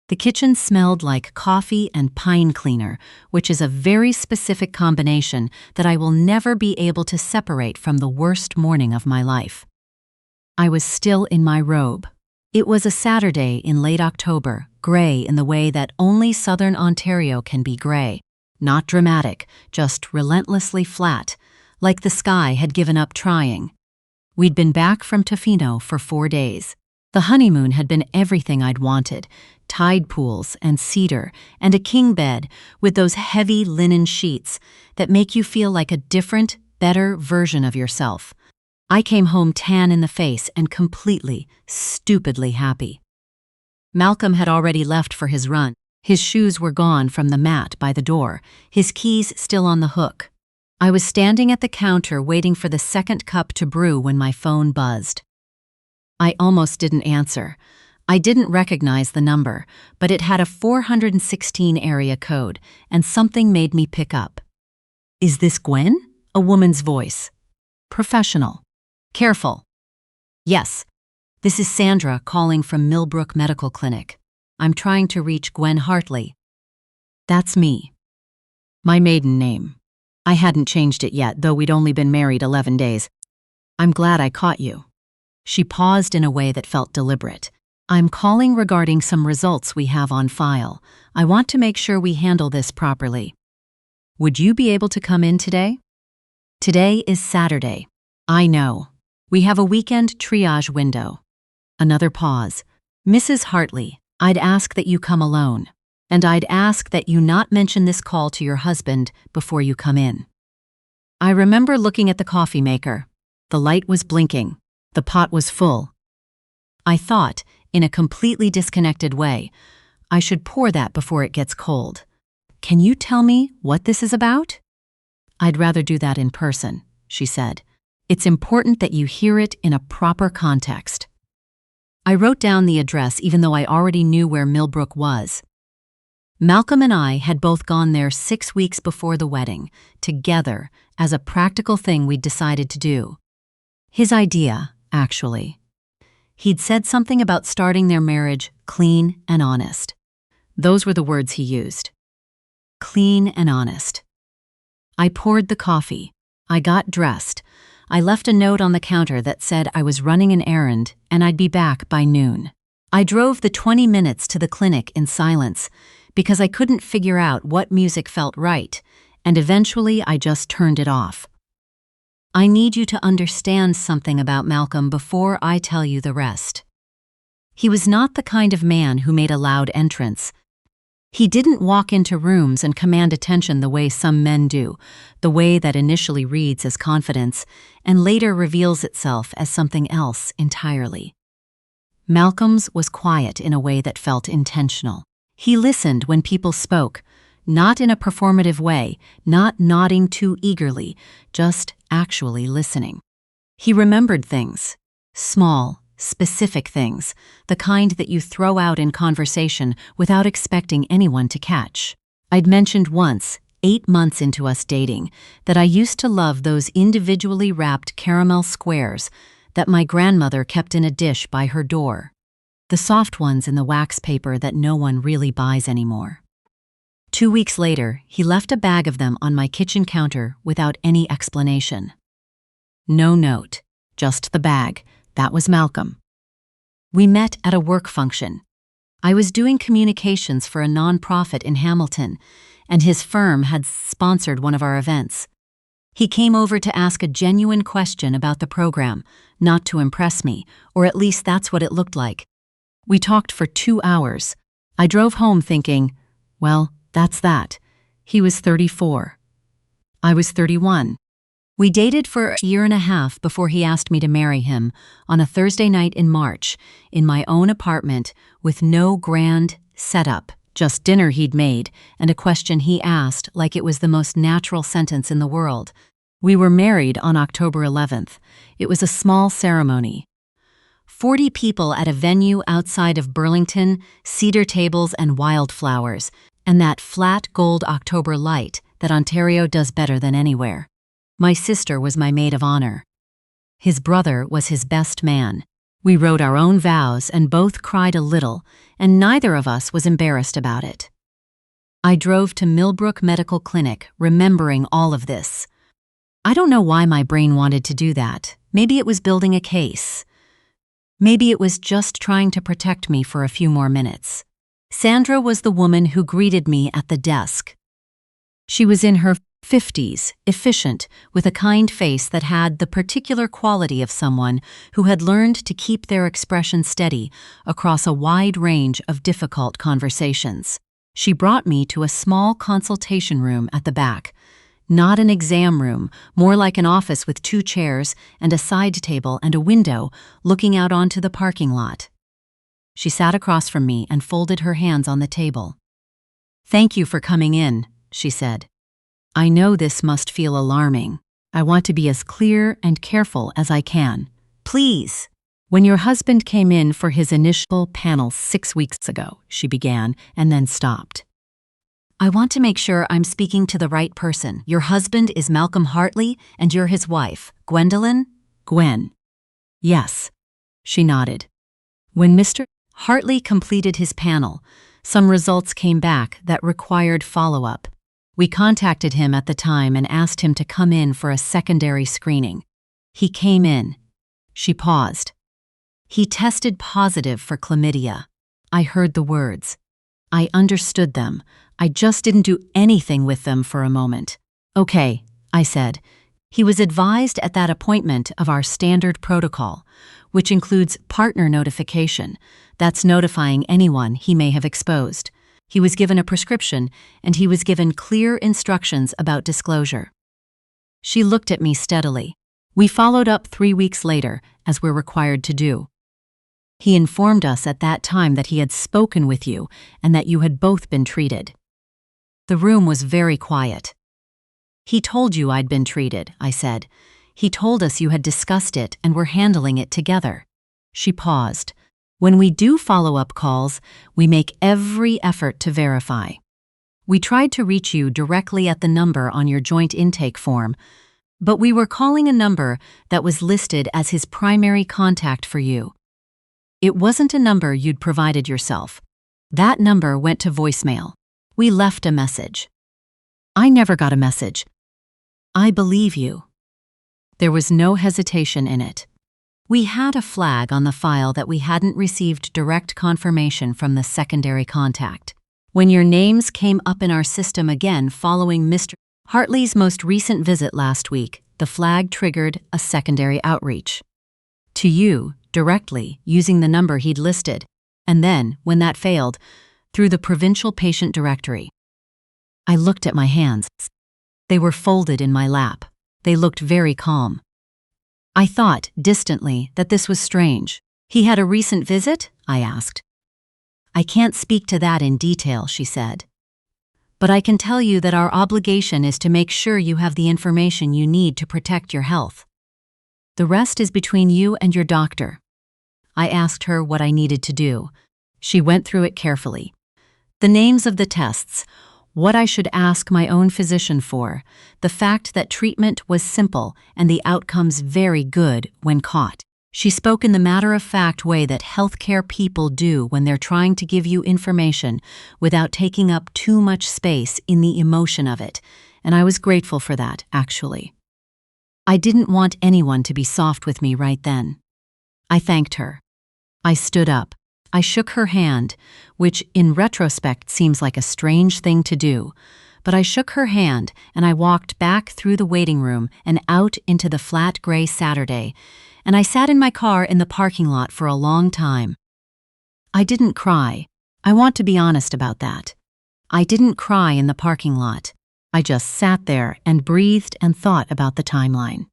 The kitchen smelled like coffee and pine cleaner, which is a very specific combination that I will never be able to separate from the worst morning of my life. I was still in my robe. It was a Saturday in late October, gray in the way that only southern Ontario can be gray. Not dramatic, just relentlessly flat, like the sky had given up trying. We'd been back from Tofino for 4 days. The honeymoon had been everything I'd wanted: tide pools and cedar and a king bed with those heavy linen sheets that make you feel like a different, better version of yourself. I came home tan in the face and completely, stupidly happy. Malcolm had already left for his run. His shoes were gone from the mat by the door, his keys still on the hook. I was standing at the counter waiting for the second cup to brew when my phone buzzed. I almost didn't answer. I didn't recognize the number, but it had a 416 area code, and something made me pick up. "Is this Gwen?" A woman's voice. Professional. Careful. "Yes. This is Sandra calling from Millbrook Medical Clinic. I'm trying to reach Gwen Hartley." That's me. My maiden name. I hadn't changed it yet, though we'd only been married 11 days. "I'm glad I caught you." She paused in a way that felt deliberate. "I'm calling regarding some results we have on file. I want to make sure we handle this properly. Would you be able to come in today?" "Today is Saturday." "I know. We have a weekend triage window." Another pause. "Mrs. Hartley, I'd ask that you come alone. And I'd ask that you not mention this call to your husband before you come in." I remember looking at the coffee maker. The light was blinking. The pot was full. I thought, in a completely disconnected way, I should pour that before it gets cold. "Can you tell me what this is about?" "I'd rather do that in person," she said. "It's important that you hear it in a proper context." I wrote down the address even though I already knew where Millbrook was. Malcolm and I had both gone there 6 weeks before the wedding, together, as a practical thing we'd decided to do. His idea, actually. He'd said something about starting their marriage clean and honest. Those were the words he used. Clean and honest. I poured the coffee. I got dressed. I left a note on the counter that said I was running an errand and I'd be back by noon. I drove the 20 minutes to the clinic in silence because I couldn't figure out what music felt right, and eventually I just turned it off. I need you to understand something about Malcolm before I tell you the rest. He was not the kind of man who made a loud entrance. He didn't walk into rooms and command attention the way some men do, the way that initially reads as confidence and later reveals itself as something else entirely. Malcolm's was quiet in a way that felt intentional. He listened when people spoke, not in a performative way, not nodding too eagerly, just actually listening. He remembered things, small, specific things, the kind that you throw out in conversation without expecting anyone to catch. I'd mentioned once, 8 months into us dating, that I used to love those individually wrapped caramel squares that my grandmother kept in a dish by her door. The soft ones in the wax paper that no one really buys anymore. 2 weeks later, he left a bag of them on my kitchen counter without any explanation. No note, just the bag. That was Malcolm. We met at a work function. I was doing communications for a nonprofit in Hamilton, and his firm had sponsored one of our events. He came over to ask a genuine question about the program, not to impress me, or at least that's what it looked like. We talked for 2 hours. I drove home thinking, well, that's that. He was 34. I was 31. We dated for a year and a half before he asked me to marry him on a Thursday night in March in my own apartment with no grand setup, just dinner he'd made and a question he asked like it was the most natural sentence in the world. We were married on October 11th. It was a small ceremony. 40 people at a venue outside of Burlington, cedar tables and wildflowers, and that flat gold October light that Ontario does better than anywhere. My sister was my maid of honor. His brother was his best man. We wrote our own vows and both cried a little, and neither of us was embarrassed about it. I drove to Millbrook Medical Clinic, remembering all of this. I don't know why my brain wanted to do that. Maybe it was building a case. Maybe it was just trying to protect me for a few more minutes. Sandra was the woman who greeted me at the desk. She was in her 50s, efficient, with a kind face that had the particular quality of someone who had learned to keep their expression steady across a wide range of difficult conversations. She brought me to a small consultation room at the back. Not an exam room, more like an office with 2 chairs and a side table and a window looking out onto the parking lot. She sat across from me and folded her hands on the table. "Thank you for coming in," she said. "I know this must feel alarming. I want to be as clear and careful as I can. Please." "When your husband came in for his initial panel 6 weeks ago," she began, and then stopped. "I want to make sure I'm speaking to the right person. Your husband is Malcolm Hartley, and you're his wife, Gwendolyn?" "Gwen." "Yes." She nodded. When Mr. Hartley completed his panel, some results came back that required follow-up. We contacted him at the time and asked him to come in for a secondary screening. He came in. She paused. "He tested positive for chlamydia." I heard the words. I understood them. I just didn't do anything with them for a moment. "Okay," I said. "He was advised at that appointment of our standard protocol, which includes partner notification. That's notifying anyone he may have exposed. He was given a prescription, and he was given clear instructions about disclosure." She looked at me steadily. "We followed up 3 weeks later, as we're required to do. He informed us at that time that he had spoken with you and that you had both been treated." The room was very quiet. "He told you I'd been treated," I said. "He told us you had discussed it and were handling it together." She paused. "When we do follow-up calls, we make every effort to verify. We tried to reach you directly at the number on your joint intake form, but we were calling a number that was listed as his primary contact for you. It wasn't a number you'd provided yourself. That number went to voicemail. We left a message." "I never got a message." "I believe you." There was no hesitation in it. We had a flag on the file that we hadn't received direct confirmation from the secondary contact. When your names came up in our system again following Mr. Hartley's most recent visit last week, the flag triggered a secondary outreach. To you, directly, using the number he'd listed, and then, when that failed, through the provincial patient directory. I looked at my hands. They were folded in my lap. They looked very calm. I thought, distantly, that this was strange. "He had a recent visit?" I asked. "I can't speak to that in detail," she said. "But I can tell you that our obligation is to make sure you have the information you need to protect your health. The rest is between you and your doctor." I asked her what I needed to do. She went through it carefully. The names of the tests, what I should ask my own physician for, the fact that treatment was simple and the outcomes very good when caught. She spoke in the matter-of-fact way that healthcare people do when they're trying to give you information without taking up too much space in the emotion of it, and I was grateful for that, actually. I didn't want anyone to be soft with me right then. I thanked her. I stood up. I shook her hand, which in retrospect seems like a strange thing to do, but I shook her hand and I walked back through the waiting room and out into the flat gray Saturday, and I sat in my car in the parking lot for a long time. I didn't cry. I want to be honest about that. I didn't cry in the parking lot. I just sat there and breathed and thought about the timeline.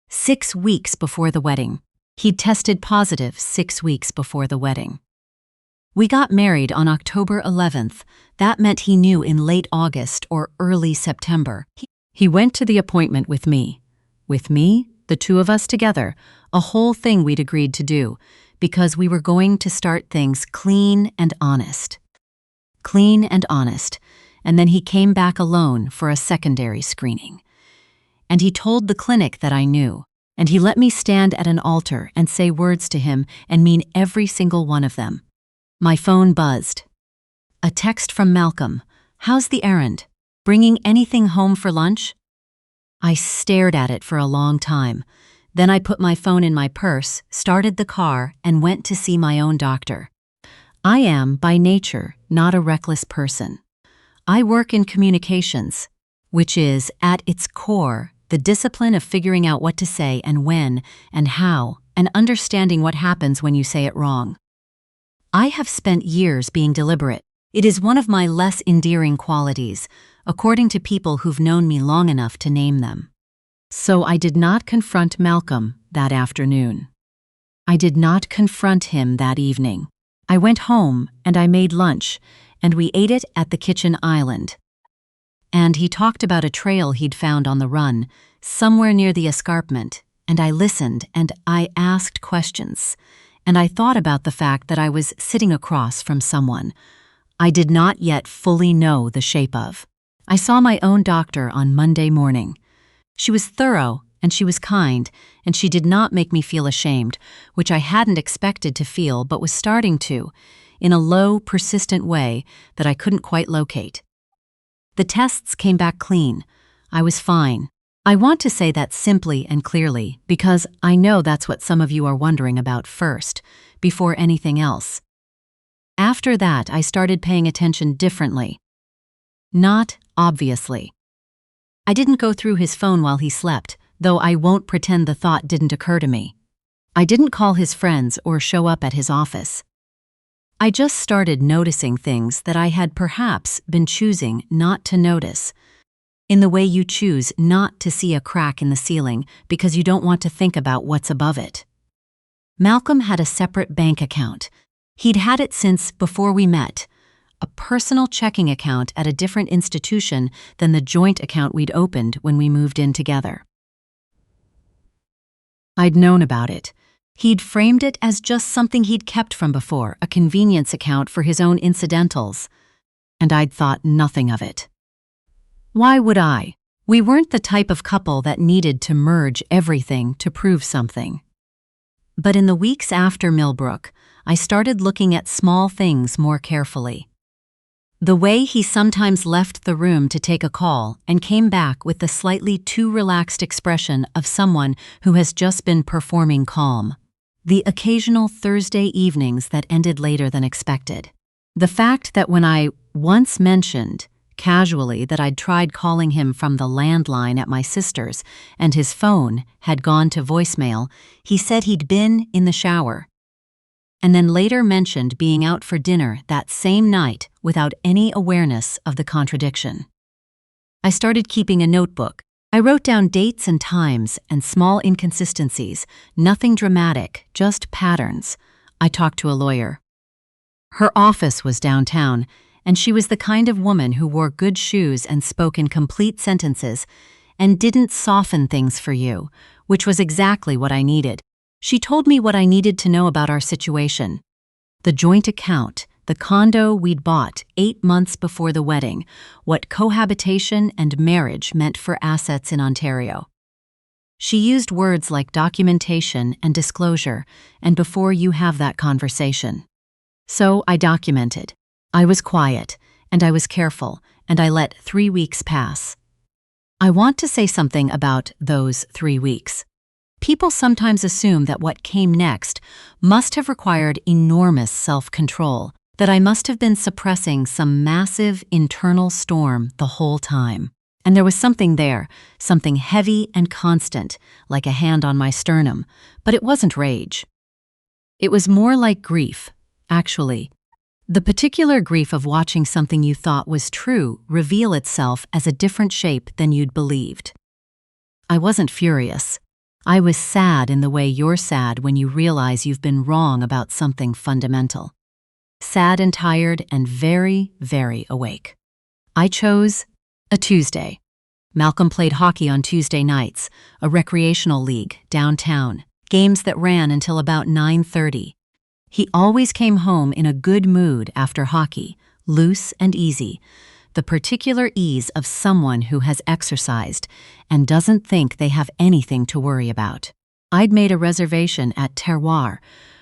6 weeks before the wedding. He'd tested positive 6 weeks before the wedding. We got married on October 11th. That meant he knew in late August or early September. He went to the appointment with me. With me, the two of us together, a whole thing we'd agreed to do, because we were going to start things clean and honest. Clean and honest. And then he came back alone for a secondary screening. And he told the clinic that I knew. And he let me stand at an altar and say words to him and mean every single one of them. My phone buzzed. A text from Malcolm. "How's the errand? Bringing anything home for lunch?" I stared at it for a long time. Then I put my phone in my purse, started the car, and went to see my own doctor. I am, by nature, not a reckless person. I work in communications, which is, at its core, the discipline of figuring out what to say and when and how, and understanding what happens when you say it wrong. I have spent years being deliberate. It is one of my less endearing qualities, according to people who've known me long enough to name them. So I did not confront Malcolm that afternoon. I did not confront him that evening. I went home and I made lunch, and we ate it at the kitchen island. And he talked about a trail he'd found on the run, somewhere near the escarpment, and I listened and I asked questions, and I thought about the fact that I was sitting across from someone I did not yet fully know the shape of. I saw my own doctor on Monday morning. She was thorough and she was kind, and she did not make me feel ashamed, which I hadn't expected to feel but was starting to, in a low, persistent way that I couldn't quite locate. The tests came back clean. I was fine. I want to say that simply and clearly because I know that's what some of you are wondering about first, before anything else. After that, I started paying attention differently. Not obviously. I didn't go through his phone while he slept, though I won't pretend the thought didn't occur to me. I didn't call his friends or show up at his office. I just started noticing things that I had perhaps been choosing not to notice, in the way you choose not to see a crack in the ceiling because you don't want to think about what's above it. Malcolm had a separate bank account. He'd had it since before we met, a personal checking account at a different institution than the joint account we'd opened when we moved in together. I'd known about it. He'd framed it as just something he'd kept from before, a convenience account for his own incidentals, and I'd thought nothing of it. Why would I? We weren't the type of couple that needed to merge everything to prove something. But in the weeks after Millbrook, I started looking at small things more carefully. The way he sometimes left the room to take a call and came back with the slightly too relaxed expression of someone who has just been performing calm. The occasional Thursday evenings that ended later than expected. The fact that when I once mentioned, casually, that I'd tried calling him from the landline at my sister's and his phone had gone to voicemail, he said he'd been in the shower. And then later mentioned being out for dinner that same night without any awareness of the contradiction. I started keeping a notebook. I wrote down dates and times and small inconsistencies, nothing dramatic, just patterns. I talked to a lawyer. Her office was downtown, and she was the kind of woman who wore good shoes and spoke in complete sentences and didn't soften things for you, which was exactly what I needed. She told me what I needed to know about our situation. The joint account, the condo we'd bought 8 months before the wedding, what cohabitation and marriage meant for assets in Ontario. She used words like documentation and disclosure, and before you have that conversation. So I documented. I was quiet, and I was careful, and I let 3 weeks pass. I want to say something about those 3 weeks. People sometimes assume that what came next must have required enormous self-control, that I must have been suppressing some massive internal storm the whole time. And there was something there, something heavy and constant, like a hand on my sternum, but it wasn't rage. It was more like grief, actually. The particular grief of watching something you thought was true reveal itself as a different shape than you'd believed. I wasn't furious. I was sad in the way you're sad when you realize you've been wrong about something fundamental. Sad and tired and very, very awake. I chose a Tuesday. Malcolm played hockey on Tuesday nights, a recreational league downtown, games that ran until about 9:30. He always came home in a good mood after hockey, loose and easy, the particular ease of someone who has exercised and doesn't think they have anything to worry about. I'd made a reservation at Terroir,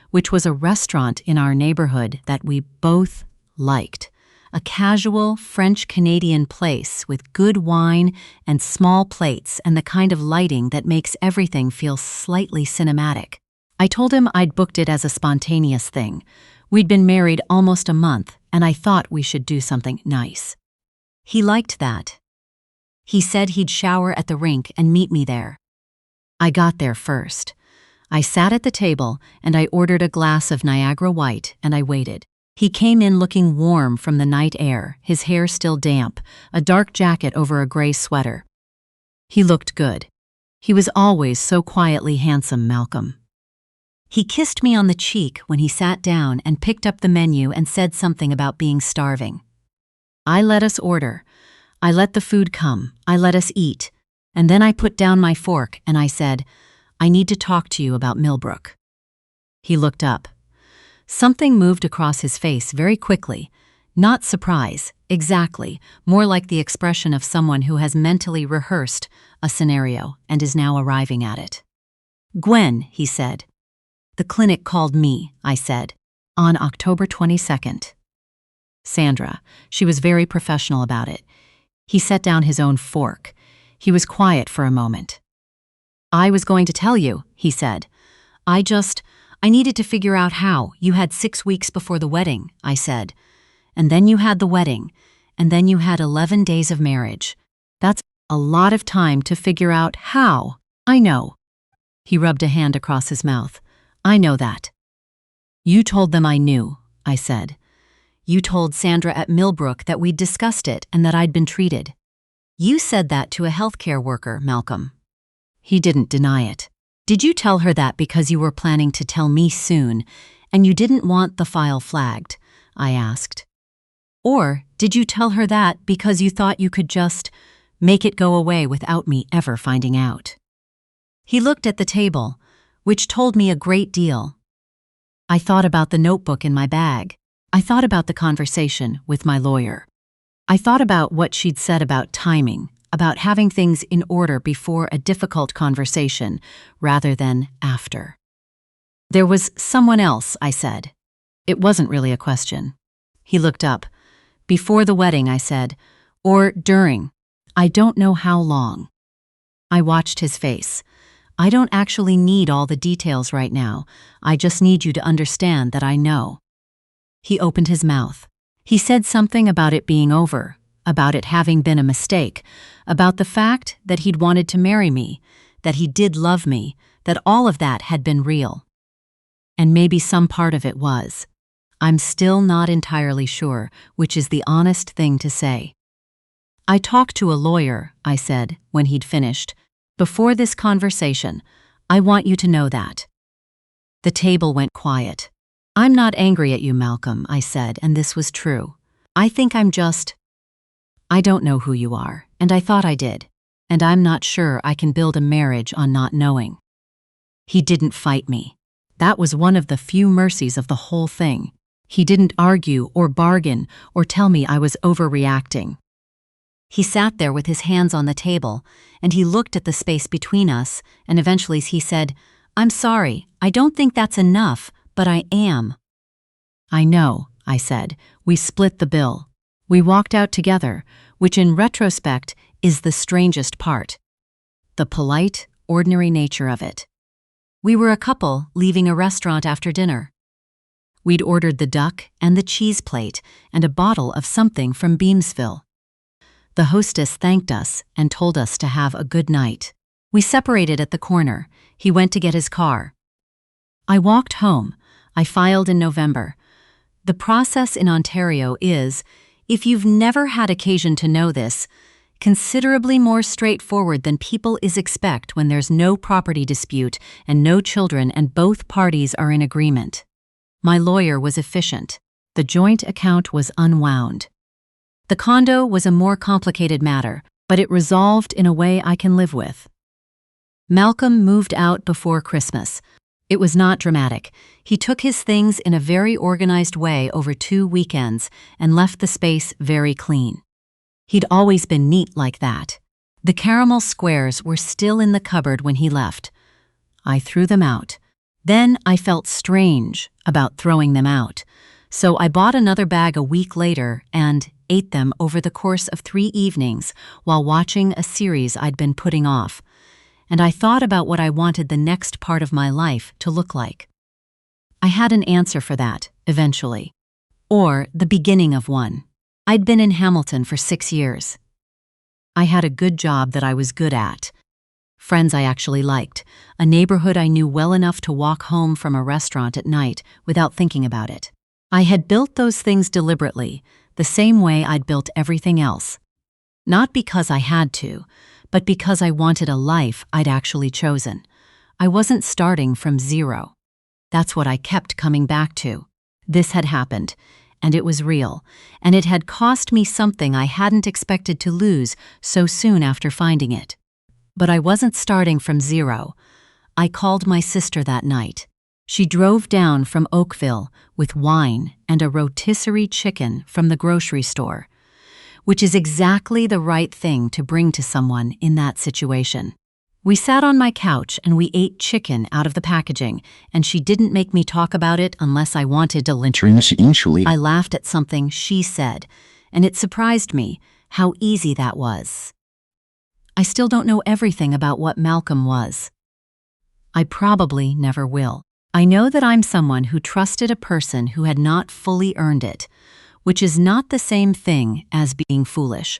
which was a restaurant in our neighborhood that we both liked. A casual French-Canadian place with good wine and small plates and the kind of lighting that makes everything feel slightly cinematic. I told him I'd booked it as a spontaneous thing. We'd been married almost a month, and I thought we should do something nice. He liked that. He said he'd shower at the rink and meet me there. I got there first. I sat at the table and I ordered a glass of Niagara White and I waited. He came in looking warm from the night air, his hair still damp, a dark jacket over a gray sweater. He looked good. He was always so quietly handsome, Malcolm. He kissed me on the cheek when he sat down and picked up the menu and said something about being starving. I let us order. I let the food come. I let us eat. And then I put down my fork and I said, "I need to talk to you about Millbrook." He looked up. Something moved across his face very quickly. Not surprise, exactly, more like the expression of someone who has mentally rehearsed a scenario and is now arriving at it. "Gwen," he said. "The clinic called me," I said, "on October 22nd. Sandra, she was very professional about it. He set down his own fork. He was quiet for a moment. "I was going to tell you," he said. I needed to figure out how. You had 6 weeks before the wedding," I said. "And then you had the wedding, and then you had 11 days of marriage. That's a lot of time to figure out how." "I know." He rubbed a hand across his mouth. "I know that." "You told them I knew," I said. "You told Sandra at Millbrook that we'd discussed it and that I'd been treated. You said that to a healthcare worker, Malcolm." He didn't deny it. "Did you tell her that because you were planning to tell me soon, and you didn't want the file flagged?" I asked. "Or did you tell her that because you thought you could just make it go away without me ever finding out?" He looked at the table, which told me a great deal. I thought about the notebook in my bag. I thought about the conversation with my lawyer. I thought about what she'd said about timing, about having things in order before a difficult conversation rather than after. "There was someone else," I said. It wasn't really a question. He looked up. "Before the wedding," I said, "or during. I don't know how long." I watched his face. "I don't actually need all the details right now. I just need you to understand that I know." He opened his mouth. He said something about it being over, about it having been a mistake, about the fact that he'd wanted to marry me, that he did love me, that all of that had been real. And maybe some part of it was. I'm still not entirely sure, which is the honest thing to say. "I talked to a lawyer," I said, when he'd finished. "Before this conversation, I want you to know that." The table went quiet. "I'm not angry at you, Malcolm," I said, and this was true. "I think I don't know who you are, and I thought I did, and I'm not sure I can build a marriage on not knowing." He didn't fight me. That was one of the few mercies of the whole thing. He didn't argue or bargain or tell me I was overreacting. He sat there with his hands on the table, and he looked at the space between us, and eventually he said, "I'm sorry, I don't think that's enough, but I am." "I know," I said. We split the bill. We walked out together, which in retrospect is the strangest part. The polite, ordinary nature of it. We were a couple leaving a restaurant after dinner. We'd ordered the duck and the cheese plate and a bottle of something from Beamsville. The hostess thanked us and told us to have a good night. We separated at the corner. He went to get his car. I walked home. I filed in November. The process in Ontario is, if you've never had occasion to know this, considerably more straightforward than people expect when there's no property dispute and no children and both parties are in agreement. My lawyer was efficient. The joint account was unwound. The condo was a more complicated matter, but it resolved in a way I can live with. Malcolm moved out before Christmas. It was not dramatic. He took his things in a very organized way over 2 weekends and left the space very clean. He'd always been neat like that. The caramel squares were still in the cupboard when he left. I threw them out. Then I felt strange about throwing them out. So I bought another bag a week later and ate them over the course of 3 evenings while watching a series I'd been putting off. And I thought about what I wanted the next part of my life to look like. I had an answer for that, eventually. Or the beginning of one. I'd been in Hamilton for 6 years. I had a good job that I was good at. Friends I actually liked, a neighborhood I knew well enough to walk home from a restaurant at night without thinking about it. I had built those things deliberately, the same way I'd built everything else. Not because I had to, but because I wanted a life I'd actually chosen. I wasn't starting from zero. That's what I kept coming back to. This had happened, and it was real, and it had cost me something I hadn't expected to lose so soon after finding it. But I wasn't starting from zero. I called my sister that night. She drove down from Oakville with wine and a rotisserie chicken from the grocery store, which is exactly the right thing to bring to someone in that situation. We sat on my couch and we ate chicken out of the packaging, and she didn't make me talk about it unless I wanted to lynch her. I laughed at something she said, and it surprised me how easy that was. I still don't know everything about what Malcolm was. I probably never will. I know that I'm someone who trusted a person who had not fully earned it, which is not the same thing as being foolish.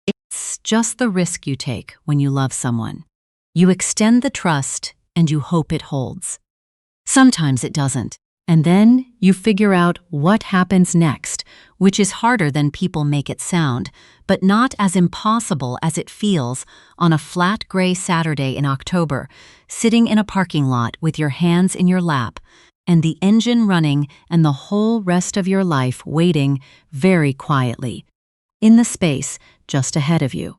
It's just the risk you take when you love someone. You extend the trust and you hope it holds. Sometimes it doesn't, and then you figure out what happens next, which is harder than people make it sound, but not as impossible as it feels on a flat gray Saturday in October, sitting in a parking lot with your hands in your lap, and the engine running and the whole rest of your life waiting very quietly, in the space just ahead of you.